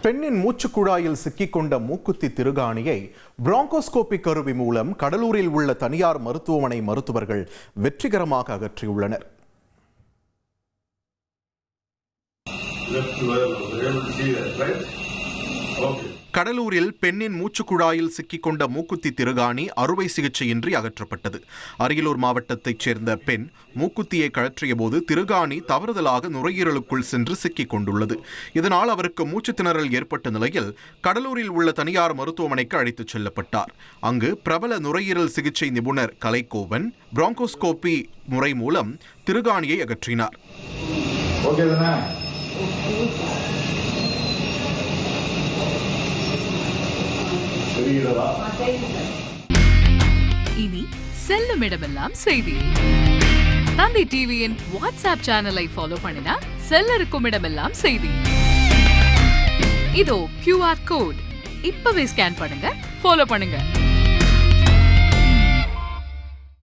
பெண்ணின் மூச்சுக்குழாயில் சிக்கிக்கொண்ட மூக்குத்தி திருகாணியை பிராங்கோஸ்கோபி கருவி மூலம் கடலூரில் உள்ள தனியார் மருத்துவமனை மருத்துவர்கள் வெற்றிகரமாக அகற்றியுள்ளனர். கடலூரில் பெண்ணின் மூச்சுக்குழாயில் சிக்கிக்கொண்ட மூக்குத்தி திருகாணி அறுவை சிகிச்சையின்றி அகற்றப்பட்டது. அரியலூர் மாவட்டத்தைச் சேர்ந்த பெண் மூக்குத்தியை கழற்றிய போது திருகாணி தவறுதலாக நுரையீரலுக்குள் சென்று சிக்கிக் கொண்டுள்ளது. இதனால் அவருக்கு மூச்சு திணறல் ஏற்பட்ட நிலையில் கடலூரில் உள்ள தனியார் மருத்துவமனைக்கு அழைத்துச் செல்லப்பட்டார். அங்கு பிரபல நுரையீரல் சிகிச்சை நிபுணர் கலைக்கோவன் பிராங்கோஸ்கோபி முறை மூலம் திருகாணியை அகற்றினார். இனி செல்லும் இடமெல்லாம் செய்தி. தந்தை டிவியின் வாட்ஸ்அப் சேனலை ஃபாலோ பண்ணினா செல்ல இருக்கும் இடமெல்லாம் செய்தி. இதோ QR கோட் இப்பவே ஸ்கேன் பண்ணுங்க, ஃபாலோ பண்ணுங்க.